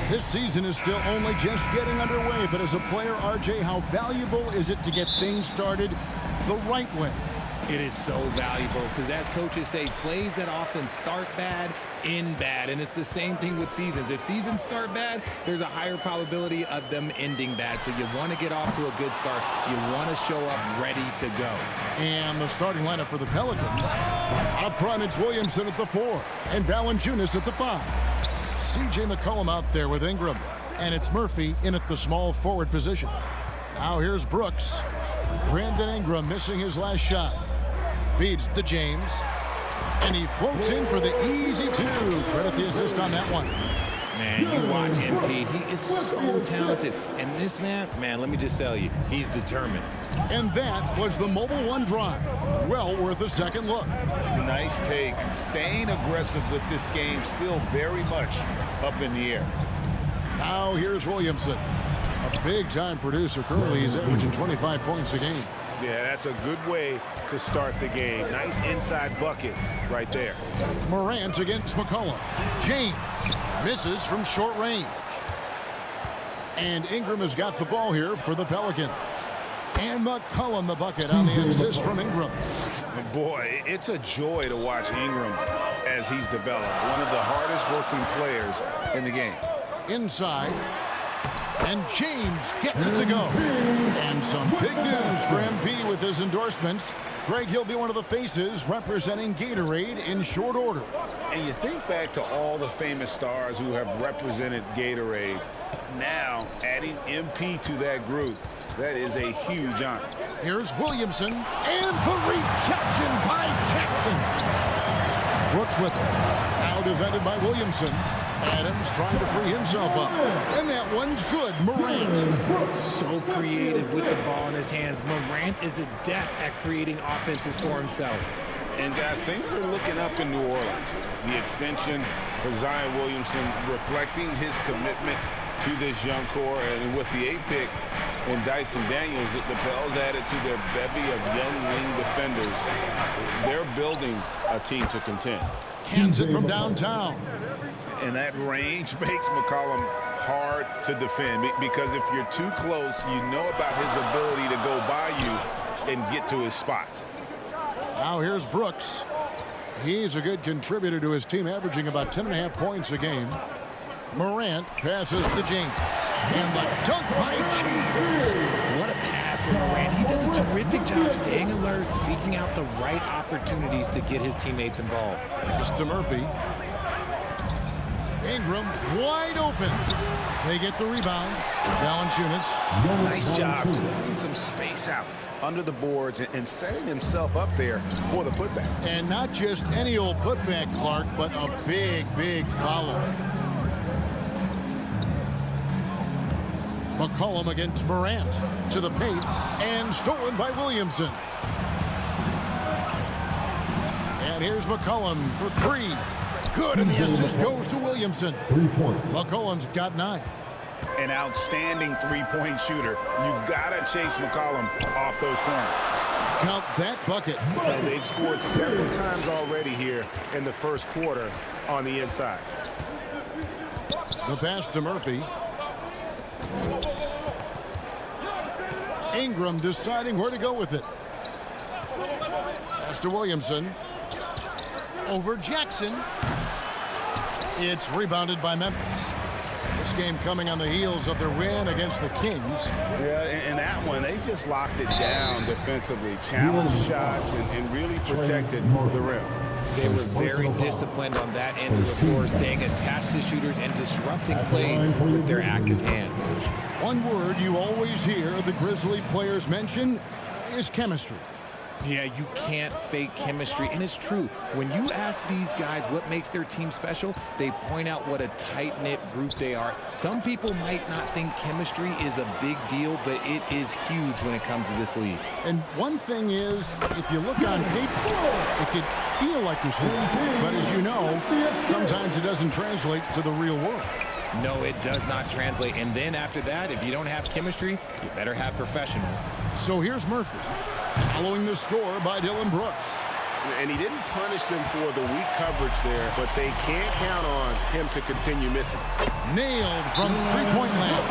This season is still only just getting underway, but as a player, RJ, how valuable is it to get things started the right way? It is so valuable because, as coaches say, plays that often start bad end bad, and it's the same thing with seasons. If seasons start bad, there's a higher probability of them ending bad. So you want to get off to a good start. You want to show up ready to go. And the starting lineup for the Pelicans. Up front, it's Williamson at the 4 and Valanciunas at the 5. C.J. McCollum out there with Ingram, and it's Murphy in at the small forward position. Now here's Brooks. Brandon Ingram missing his last shot. Feeds to James. And he floats in for the easy 2. Credit the assist on that one. Man, you watch MP. He is so talented. And this man, let me just tell you, he's determined. And that was the Mobile One drive. Well worth a second look. Nice take. Staying aggressive with this game, still very much up in the air. Now here's Williamson. A big-time producer. Currently, he's averaging 25 points a game. Yeah, that's a good way to start the game. Nice inside bucket right there. Morant against McCollum. James misses from short range. And Ingram has got the ball here for the Pelicans. And McCollum the bucket on the assist from Ingram. Boy, it's a joy to watch Ingram as he's developed. One of the hardest working players in the game. Inside. And James gets it to go. And some big news for MP with his endorsements. Greg, he'll be one of the faces representing Gatorade in short order. And you think back to all the famous stars who have represented Gatorade. Now, adding MP to that group, that is a huge honor. Here's Williamson, and the rejection by Jackson. Brooks with it. Now defended by Williamson. Adams trying to free himself up. And that one's good. Morant. So creative with the ball in his hands. Morant is adept at creating offenses for himself. And guys, things are looking up in New Orleans. The extension for Zion Williamson reflecting his commitment to this young core. And with the 8th pick and Dyson Daniels, the Pels added to their bevy of young wing defenders. They're building a team to contend. Hands it from downtown. And that range makes McCollum hard to defend because if you're too close, you know about his ability to go by you and get to his spots. Now here's Brooks. He's a good contributor to his team, averaging about 10.5 points a game. Morant passes to James. And the dunk by James. What a pass from Morant. He does a terrific job staying alert, seeking out the right opportunities to get his teammates involved. Pass to Murphy. Ingram wide open. They get the rebound. Valanciunas. Nice job clearing some space out under the boards and setting himself up there for the putback. And not just any old putback, Clark, but a big, big foul. McCollum against Morant to the paint and stolen by Williamson. And here's McCollum for 3. Good, and the assist goes to Williamson. 3 points. McCollum's got 9. An outstanding three-point shooter. You gotta chase McCollum off those corners. Count that bucket. And they've scored several times already here in the first quarter on the inside. The pass to Murphy. Ingram deciding where to go with it. Pass to Williamson. Over Jackson. It's rebounded by Memphis. This game coming on the heels of their win against the Kings. Yeah, in that one, they just locked it down defensively. Challenged shots and really protected the rim. They were very disciplined on that end of the floor, staying attached to shooters and disrupting plays with their active hands. One word you always hear the Grizzly players mention is chemistry. Yeah, you can't fake chemistry, and it's true. When you ask these guys what makes their team special, they point out what a tight-knit group they are. Some people might not think chemistry is a big deal, but it is huge when it comes to this league. And one thing is, if you look on paper, it could feel like there's chemistry. But as you know, sometimes it doesn't translate to the real world. No, it does not translate. And then after that, if you don't have chemistry, you better have professionals. So here's Murphy, following the score by Dylan Brooks. And he didn't punish them for the weak coverage there, but they can't count on him to continue missing. Nailed from three-point land.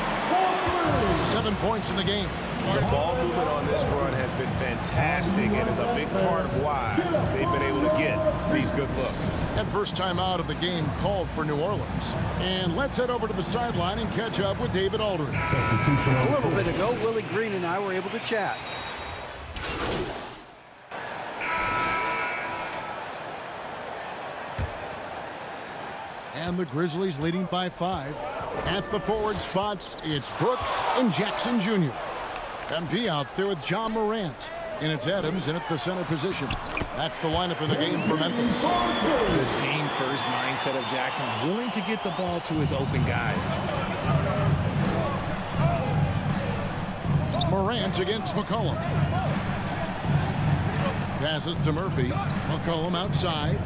7 points in the game. The ball movement on this run has been fantastic and is a big part of why they've been able to get these good looks. And first time out of the game called for New Orleans. And let's head over to the sideline and catch up with David Aldridge. A little bit ago, Willie Green and I were able to chat. And the Grizzlies leading by 5. At the forward spots, it's Brooks and Jackson Jr. MP out there with John Morant. And it's Adams in at the center position. That's the lineup in the game for Memphis. The team-first mindset of Jackson, willing to get the ball to his open guys. Morant against McCollum. Passes to Murphy. McCollum outside.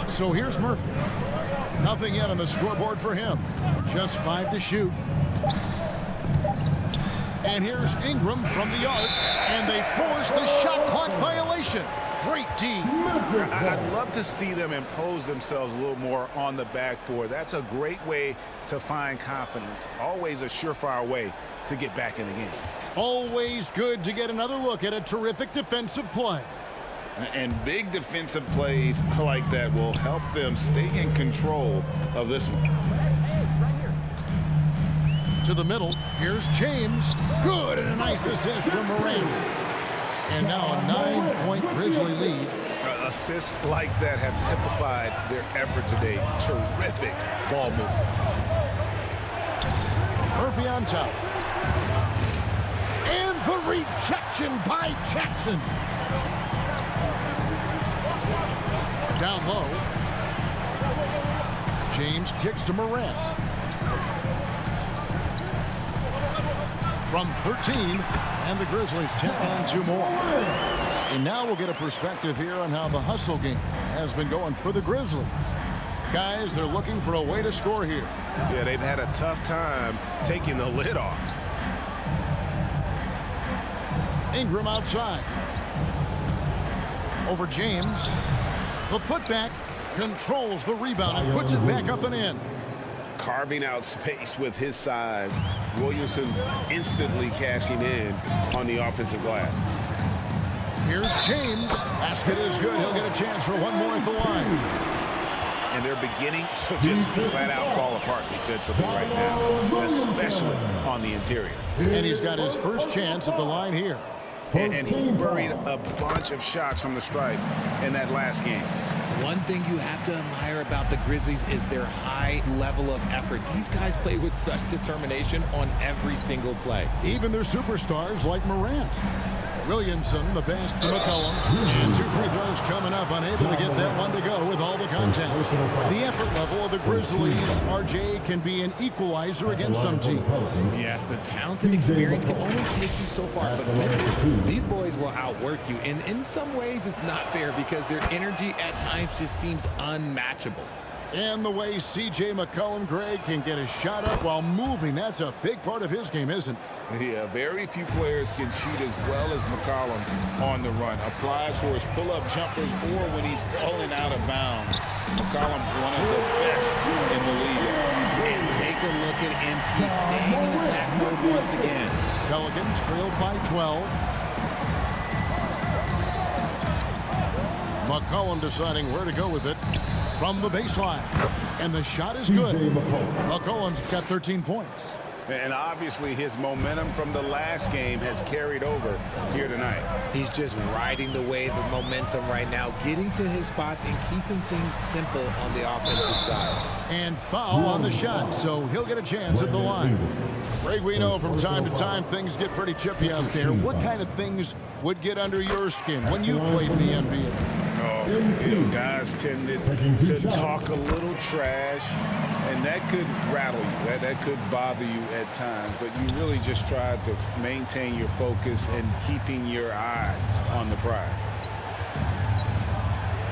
So here's Murphy. Nothing yet on the scoreboard for him. Just 5 to shoot. And here's Ingram from the arc, and they force the shot clock violation. Great team. I'd love to see them impose themselves a little more on the backboard. That's a great way to find confidence. Always a surefire way to get back in the game. Always good to get another look at a terrific defensive play. And big defensive plays like that will help them stay in control of this one. To the middle, here's James. Good, and a nice assist from Morant. And now a 9-point Grizzly lead. Assists like that have typified their effort today. Terrific ball movement. Murphy on top. And the rejection by Jackson. Down low. James kicks to Morant. From 13, and the Grizzlies tack on 2 more. And now we'll get a perspective here on how the hustle game has been going for the Grizzlies. Guys, they're looking for a way to score here. Yeah, they've had a tough time taking the lid off. Ingram outside. Over James. The putback controls the rebound and puts it back up and in. Carving out space with his size. Williamson instantly cashing in on the offensive glass. Here's James. Basket is good. He'll get a chance for one more at the line. And they're beginning to just flat out fall apart defensively right now, especially on the interior. And he's got his first chance at the line here. And he buried a bunch of shots from the stripe in that last game. One thing you have to admire about the Grizzlies is their high level of effort. These guys play with such determination on every single play. Even their superstars like Morant. Williamson, the pass to McCollum. And 2 free throws coming up, unable to get that one to go with all the contact. The effort level of the Grizzlies, RJ, can be an equalizer against some teams. Yes, the talent and experience can only take you so far, but Memphis, these boys will outwork you. And in some ways, it's not fair because their energy at times just seems unmatchable. And the way C.J. McCollum, Greg, can get his shot up while moving, that's a big part of his game, isn't it? Yeah, very few players can shoot as well as McCollum on the run. Applies for his pull-up jumpers or when he's falling out of bounds. McCollum, one of the best in the league. And take a look at MP staying in attack mode once again. Pelicans trailed by 12. McCollum deciding where to go with it from the baseline. And the shot is good. McCollum's got 13 points. And obviously his momentum from the last game has carried over here tonight. He's just riding the wave of momentum right now, getting to his spots and keeping things simple on the offensive side. And foul on the shot, so he'll get a chance at the line. Greg, we know from time to time things get pretty chippy out there. What kind of things would get under your skin when you played in the NBA? Guys tended to talk a little trash, and that could rattle you. That could bother you at times, but you really just tried to maintain your focus and keeping your eye on the prize.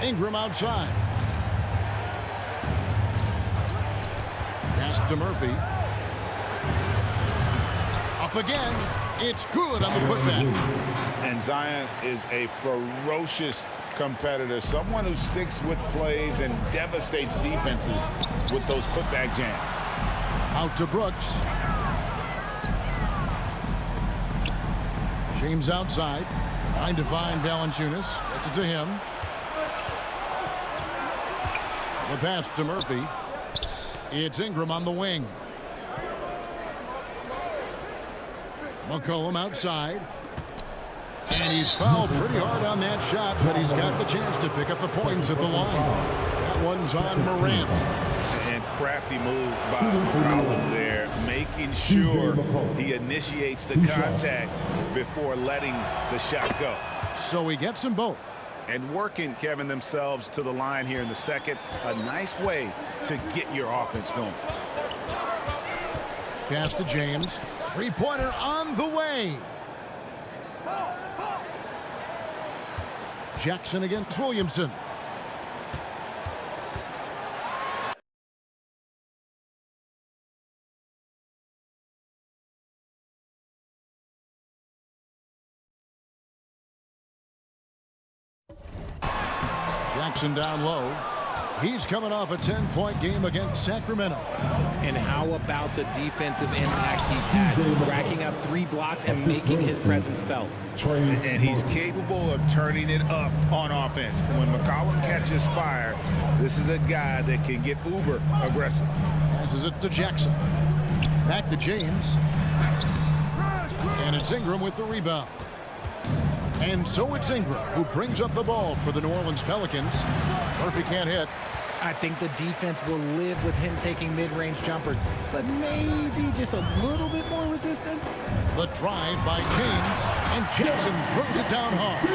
Ingram outside. Pass to Murphy. Up again. It's good on the putback. And Zion is a ferocious competitor, someone who sticks with plays and devastates defenses with those putback jams. Out to Brooks. James outside. Trying to find Valanciunas. Gets it to him. The pass to Murphy. It's Ingram on the wing. McCollum outside. And he's fouled pretty hard on that shot, but he's got the chance to pick up the points at the line. That one's on Morant. And crafty move by McCollum there, making sure he initiates the contact before letting the shot go. So he gets them both. And working, Kevin, themselves to the line here in the second. A nice way to get your offense going. Pass to James. Three-pointer on the way. Jackson against Williamson. Jackson down low. He's coming off a 10-point game against Sacramento. And how about the defensive impact he's had, racking up 3 blocks and making his presence felt. And he's capable of turning it up on offense. When McCollum catches fire, this is a guy that can get uber aggressive. Passes it to Jackson. Back to James. And it's Ingram with the rebound. And so it's Ingram who brings up the ball for the New Orleans Pelicans. Murphy can't hit. I think the defense will live with him taking mid-range jumpers, but maybe just a little bit more resistance. The drive by James, and Jackson throws it down hard.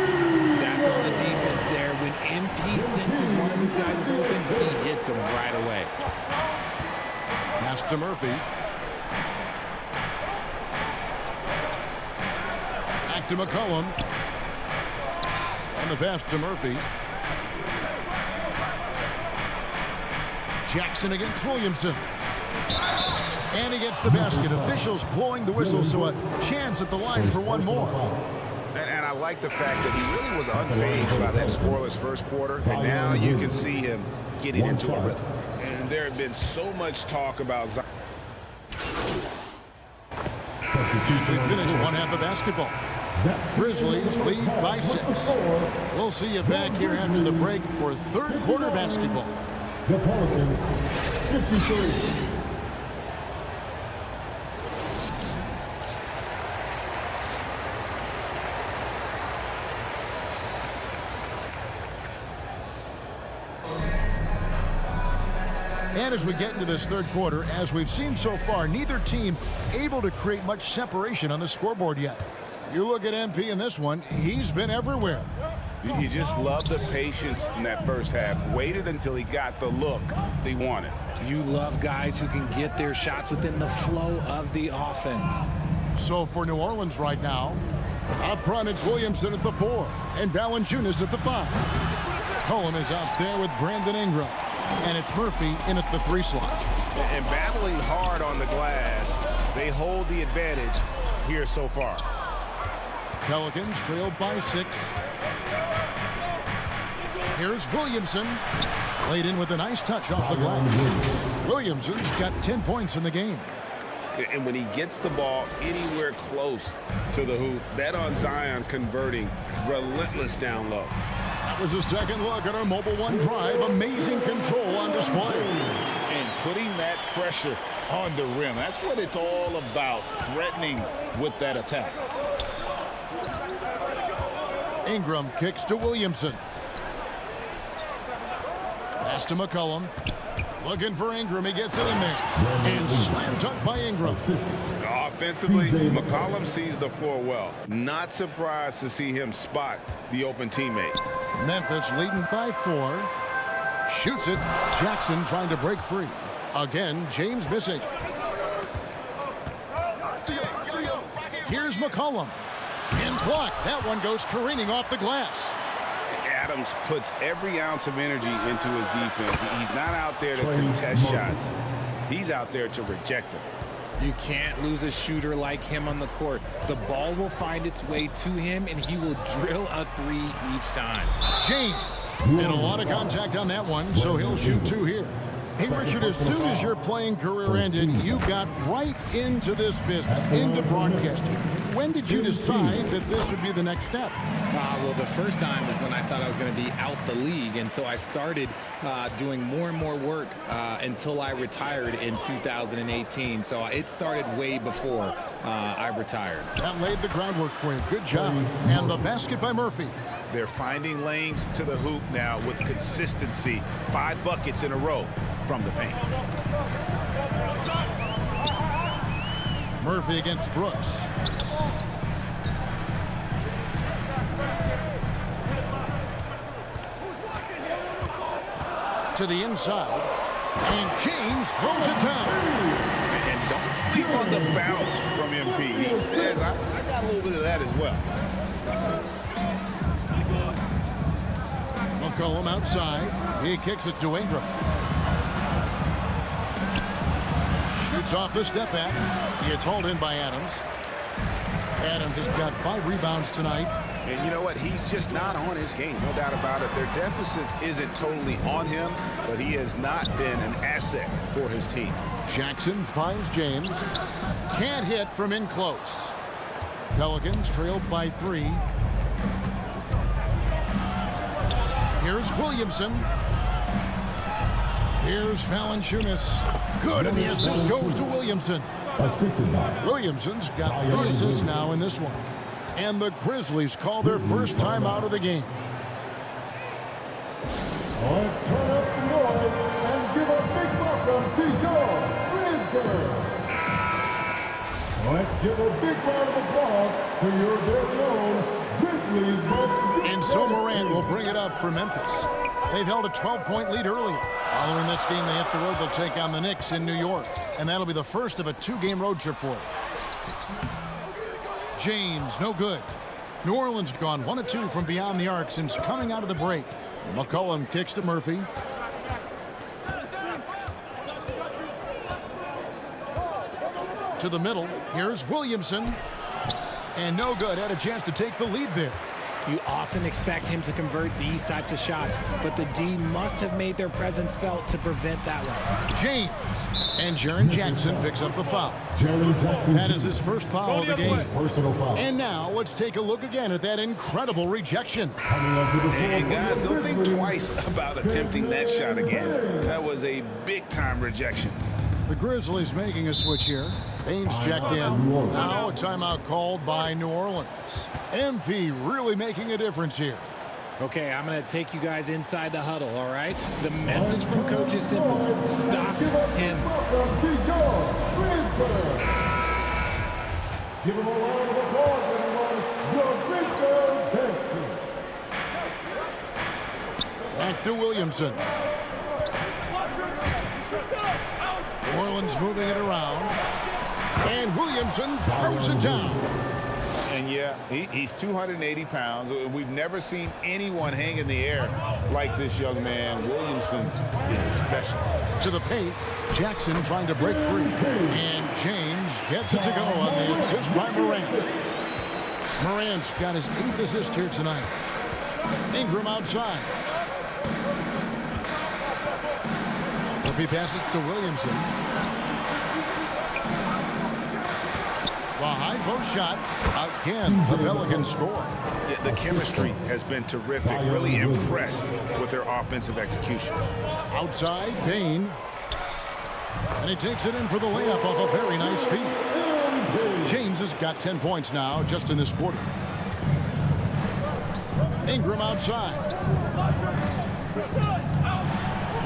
That's on the defense there. When MP senses one of his guys is open, he hits him right away. Pass to Murphy. Back to McCollum. And the pass to Murphy. Jackson against Williamson. And he gets the basket. Officials blowing the whistle, so a chance at the line for one more. And I like the fact that he really was unfazed by that scoreless first quarter. And now you can see him getting into a rhythm. And there had been so much talk about Zion. We finish one half of basketball. Grizzlies lead by 6. We'll see you back here after the break for third quarter basketball. The Pelicans, 53. And as we get into this third quarter, as we've seen so far, neither team able to create much separation on the scoreboard yet. You look at MP in this one, he's been everywhere. You just love the patience in that first half. Waited until he got the look he wanted. You love guys who can get their shots within the flow of the offense. So for New Orleans right now, up front it's Williamson at the 4 and Valanciunas at the 5. Cohen is out there with Brandon Ingram. And it's Murphy in at the 3 slot. And battling hard on the glass, they hold the advantage here so far. Pelicans trailed by 6. Here's Williamson. Played in with a nice touch off the glass. Williamson's got 10 points in the game. And when he gets the ball anywhere close to the hoop, bet on Zion converting, relentless down low. That was a second look at our Mobile One drive. Amazing control on display. And putting that pressure on the rim. That's what it's all about, threatening with that attack. Ingram kicks to Williamson. Pass to McCollum. Looking for Ingram. He gets it in there. And slam dunk by Ingram. Offensively, McCollum sees the floor well. Not surprised to see him spot the open teammate. Memphis leading by 4. Shoots it. Jackson trying to break free. Again, James missing. Here's McCollum. And blocked. That one goes careening off the glass. Adams puts every ounce of energy into his defense. He's not out there to contest shots. He's out there to reject them. You can't lose a shooter like him on the court. The ball will find its way to him, and he will drill a three each time. James. And a lot of contact on that one, so he'll shoot 2 here. Hey, Richard, as soon as your playing career ended, you got right into this business, into broadcasting. When did you decide that this would be the next step? Well, the first time is when I thought I was going to be out the league, and so I started doing more and more work until I retired in 2018. So it started way before I retired. That laid the groundwork for you. Good job. And the basket by Murphy. They're finding lanes to the hoop now with consistency. 5 buckets in a row from the paint. Murphy against Brooks. To the inside. And James throws it down. And don't sleep on the bounce from MP. He says, I got a little bit of that as well. McCollum outside. He kicks it to Ingram. Shoots off the step back. It's hauled in by Adams. Adams has got 5 rebounds tonight. And you know what? He's just not on his game. No doubt about it. Their deficit isn't totally on him, but he has not been an asset for his team. Jackson finds James. Can't hit from in close. Pelicans trailed by 3. Here's Williamson. Here's Valanciunas. Good, and the assist goes to Williamson. Assisted by Williamson's got 3 assists now in this one. And the Grizzlies call their first time out of the game. Let's turn up the noise and give a big welcome to your Grizzlies. Let's give a big round of applause to your very own Grizzlies. And so Morant will bring it up for Memphis. They've held a 12-point lead earlier. Following this game, they hit the road. They'll take on the Knicks in New York. And that'll be the first of a 2-game road trip for them. James, no good. New Orleans gone 1 of 2 from beyond the arc since coming out of the break. McCollum kicks to Murphy. To the middle. Here's Williamson. And no good. Had a chance to take the lead there. You often expect him to convert these types of shots, but the D must have made their presence felt to prevent that one. James. And Jaren Jackson picks up the foul. Jackson. That is his first foul of the game. Personal foul. And now let's take a look again at that incredible rejection. And guys, don't think twice about attempting that shot again. That was a big-time rejection. The Grizzlies making a switch here. Baines checked in. Now a timeout called by New Orleans. MP really making a difference here. Okay, I'm going to take you guys inside the huddle, all right? The message from coach is simple. Stop him. Give him a round of applause, everyone. Your Grizzlies team. Back to Williamson. New Orleans moving it around. And Williamson throws it down. And yeah, he's 280 pounds. We've never seen anyone hang in the air like this young man. Williamson is special. To the paint. Jackson trying to break free. And James gets it to go on the assist by Morant. Morant's got his 8th assist here tonight. Ingram outside. Murphy passes to Williamson. The high post shot. Again, the Pelicans score. Yeah, the chemistry has been terrific. Really impressed with their offensive execution. Outside, Payne. And he takes it in for the layup off a very nice feed. James has got 10 points now just in this quarter. Ingram outside.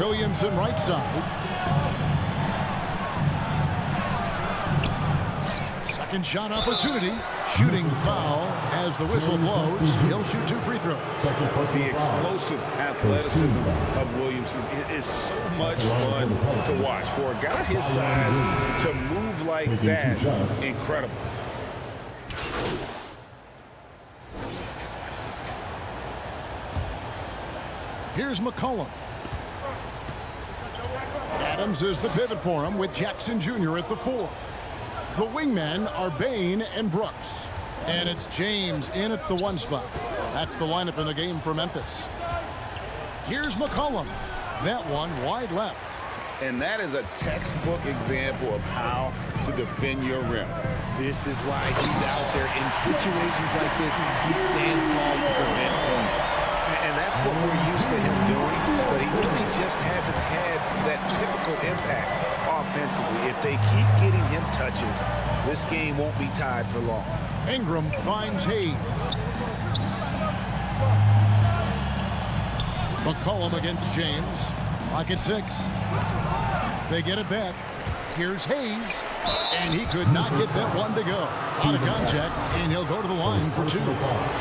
Williamson right side. Second shot opportunity. Shooting foul as the whistle blows. He'll shoot 2 free throws. The explosive athleticism of Williamson is so much fun to watch. For a guy his size to move like that, incredible. Here's McCollum. Adams is the pivot for him with Jackson Jr. at the 4. The wingmen are Bain and Brooks. And it's James in at the 1 spot. That's the lineup in the game for Memphis. Here's McCollum. That one wide left. And that is a textbook example of how to defend your rim. This is why he's out there in situations like this. He stands tall to prevent points. And that's what we're used to him doing, but he really just hasn't had that typical impact offensively. If they keep getting him touches, this game won't be tied for long. Ingram finds Hayes. McCollum against James. Lock at 6. They get it back. Here's Hayes. And he could not get that one to go. Out of contact, and he'll go to the line for 2.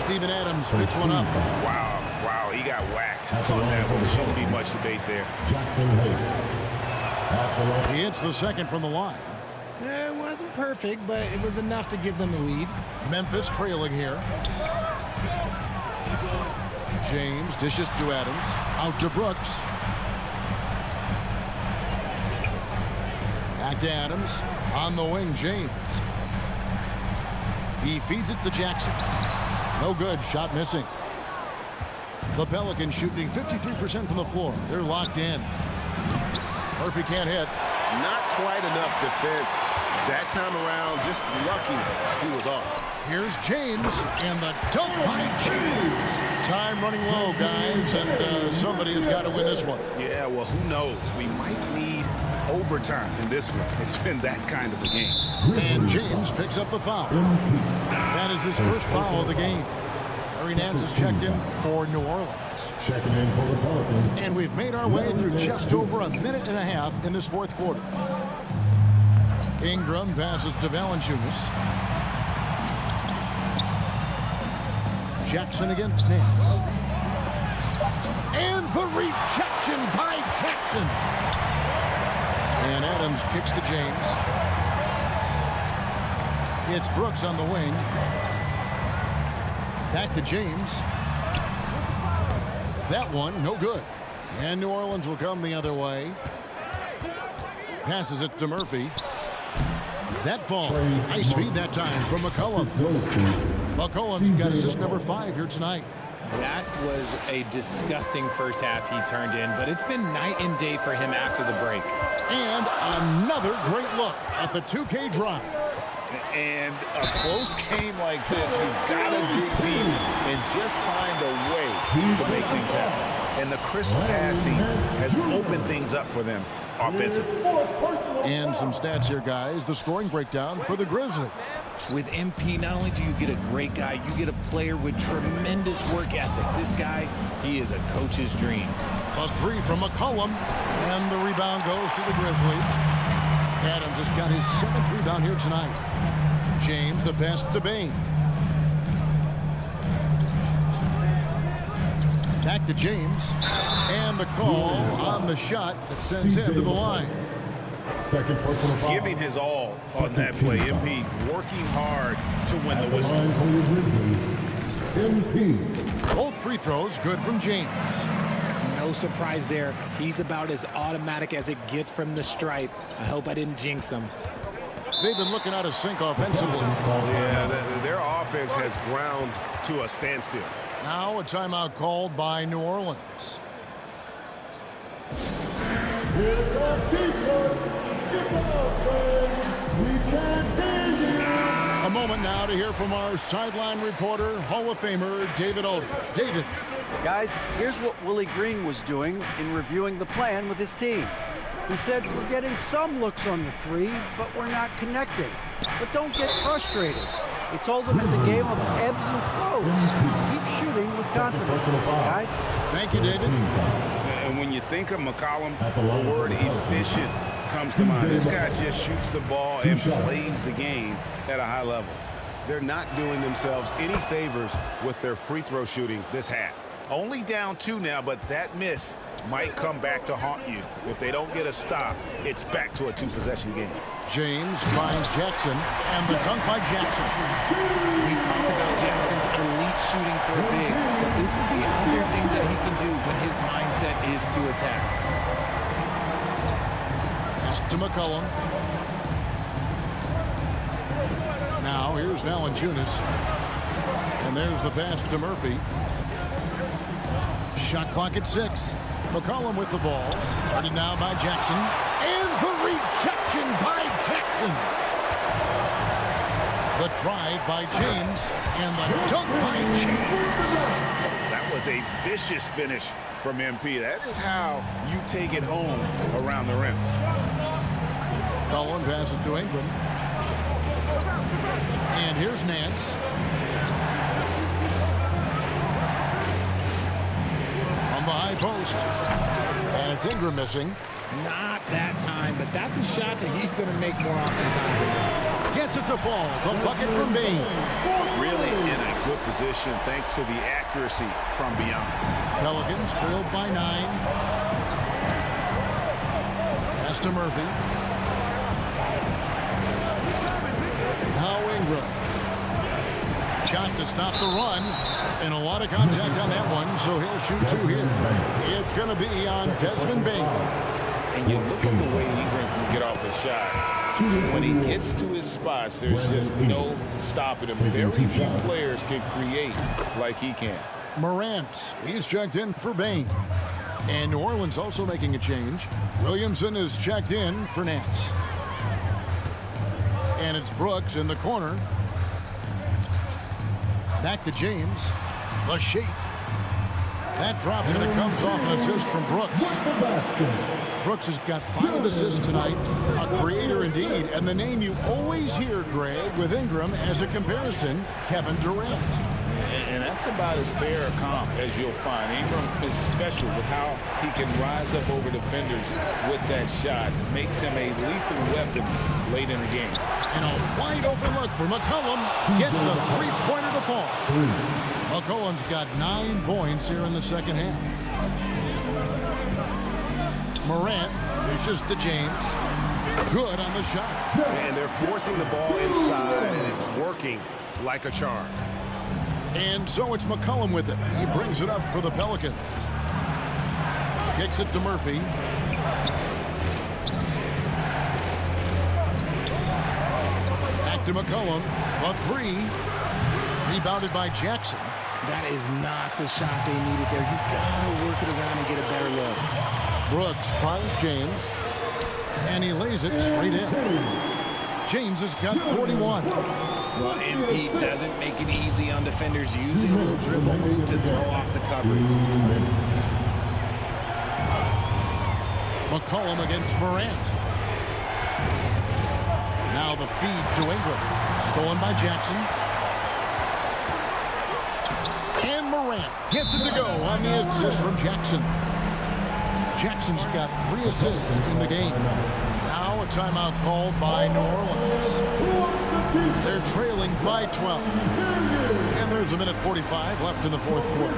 Steven Adams picks one up. Wow, he got whacked on that one. Shouldn't be much debate there. He hits the second from the line. It wasn't perfect, but it was enough to give them the lead. Memphis trailing here. James dishes to Adams. Out to Brooks. Back to Adams. On the wing, James. He feeds it to Jackson. No good. Shot missing. The Pelicans shooting 53% from the floor. They're locked in. Murphy can't hit. Not quite enough defense that time around. Just lucky he was off. Here's James, and the dunk by James. Time running low, guys, and somebody has got to win this one. Yeah, well, who knows? We might need overtime in this one. It's been that kind of a game. And James picks up the foul. That is his first foul of the game. Larry Nance has checked in for New Orleans. Checking in for the Pelicans. And we've made our way through just over a minute and a half in this 4th quarter. Ingram passes to Valanciunas. Jackson against Nance. And the rejection by Jackson. And Adams kicks to James. It's Brooks on the wing. Back to James. That one, no good. And New Orleans will come the other way. Passes it to Murphy. That falls. Nice feed that time from McCollum. McCollum's got assist number 5 here tonight. That was a disgusting first half he turned in, but it's been night and day for him after the break. And another great look at the 2K drive. And a close game like this, you've got to dig deep and just find a way to make things happen. And the crisp passing has opened things up for them offensively. And some stats here, guys. The scoring breakdown for the Grizzlies. With MP, not only do you get a great guy, you get a player with tremendous work ethic. This guy, he is a coach's dream. A 3 from McCollum, and the rebound goes to the Grizzlies. Adams has got his 7th rebound here tonight. James, the pass to Bain. Back to James, and the call on the shot that sends him to the line. Second personal foul. Giving his all on that play. MP working hard to win the whistle. MP. Both free throws good from James. No surprise there. He's about as automatic as it gets from the stripe. I hope I didn't jinx him. They've been looking out of sync offensively. Yeah, their offense has ground to a standstill. Now a timeout called by New Orleans. A moment now to hear from our sideline reporter, Hall of Famer David Aldridge. David. Guys, here's what Willie Green was doing in reviewing the plan with his team. He said, we're getting some looks on the 3, but we're not connecting. But don't get frustrated. He told them it's a game of ebbs and flows. Keep shooting with confidence, guys. Thank you, David. And when you think of McCollum, the word efficient comes to mind. This guy just shoots the ball and plays the game at a high level. They're not doing themselves any favors with their free throw shooting this half. Only down 2 now, but that miss might come back to haunt you. If they don't get a stop, it's back to a 2-possession game. James finds Jackson, and the dunk by Jackson. We talk about Jackson's elite shooting for a big, but this is the other thing that he can do when his mindset is to attack. Pass to McCollum. here's Valanciunas. And there's the pass to Murphy. Shot clock at 6. McCollum with the ball. Guarded now by Jackson. And the rejection by Jackson. The drive by James. And the dunk by James. That was a vicious finish from MP. That is how you take it home around the rim. Collin passes to Ingram. And here's Nance. From the high post. And it's Ingram missing. Not that time, but that's a shot that he's going to make more oftentimes than not. Gets it to fall. The bucket from Bain. Really in a good position thanks to the accuracy from beyond. Pelicans trailed by 9. Pass to Murphy. Now Ingram. Shot to stop the run. And a lot of contact on that one, so he'll shoot 2 here. It's going to be on Desmond Bain. And you look at the way Ingram can get off a shot. When he gets to his spots, there's just no stopping him. Very few players can create like he can. Morant, he's checked in for Bain. And New Orleans also making a change. Williamson is checked in for Nance. And it's Brooks in the corner. Back to James. The shake. That drops and it comes off an assist from Brooks. Brooks has got 5 assists tonight. A creator indeed. And the name you always hear, Greg, with Ingram as a comparison, Kevin Durant. And that's about as fair a comp as you'll find. Ingram is special with how he can rise up over defenders with that shot. It makes him a lethal weapon late in the game. And a wide open look for McCollum. Gets the 3-pointer to fall. McCollum's got 9 points here in the second half. Morant reaches to James. Good on the shot. And they're forcing the ball inside, and it's working like a charm. And so it's McCollum with it. He brings it up for the Pelicans. Kicks it to Murphy. Back to McCollum. A 3. Rebounded by Jackson. That is not the shot they needed there. You gotta work it around and get a better look. Brooks finds James. And he lays it straight in. James has got 41. Well, MP doesn't make it easy on defenders using a little dribble move to throw off the coverage. McCollum against Morant. Now the feed to Ingram. Stolen by Jackson. And Morant gets it to go on the assist from Jackson. Jackson's got 3 assists in the game. Now a timeout called by New Orleans. They're trailing by 12. And there's a minute 45 left in the fourth quarter.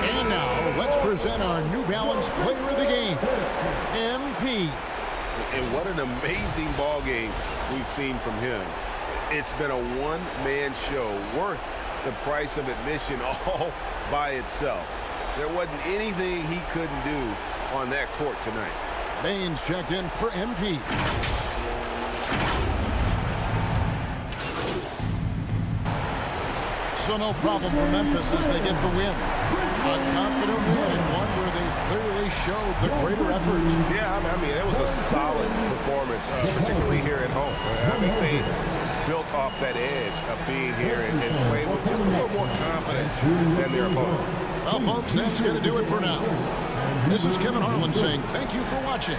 And now let's present our New Balance player of the game, MP. And what an amazing ball game we've seen from him. It's been a one-man show worth the price of admission all by itself. There wasn't anything he couldn't do on that court tonight. Baines checked in for MP. So no problem for Memphis as they get the win. A confident win and one where they clearly showed the greater effort. Yeah, I mean, it was a solid performance, particularly here at home. I think they built off that edge of being here and played with just a little more confidence than their opponent. Well, folks, that's going to do it for now. This is Kevin Harlan saying thank you for watching.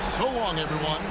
So long, everyone.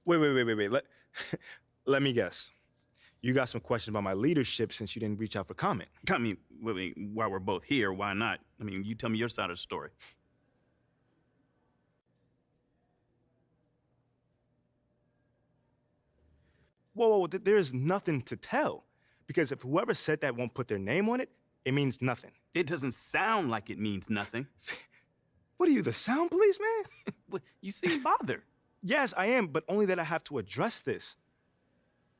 Wait. Let me guess. You got some questions about my leadership since you didn't reach out for comment. I mean, while we're both here, why not? I mean, you tell me your side of the story. Whoa, there is nothing to tell. Because if whoever said that won't put their name on it, it means nothing. It doesn't sound like it means nothing. What are you, the sound police, man? You seem bothered. Yes, I am, but only that I have to address this.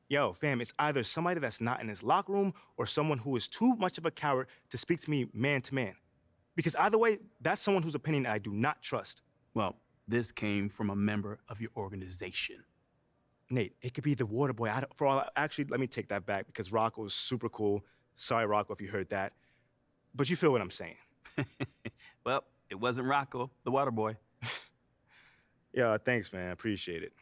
Yo, fam, it's either somebody that's not in his locker room or someone who is too much of a coward to speak to me man to man. Because either way, that's someone whose opinion I do not trust. Well, this came from a member of your organization. Nate, it could be the water boy. Actually, let me take that back because Rocco is super cool. Sorry, Rocco, if you heard that. But you feel what I'm saying. Well, it wasn't Rocco, the water boy. Yeah, thanks, man. Appreciate it.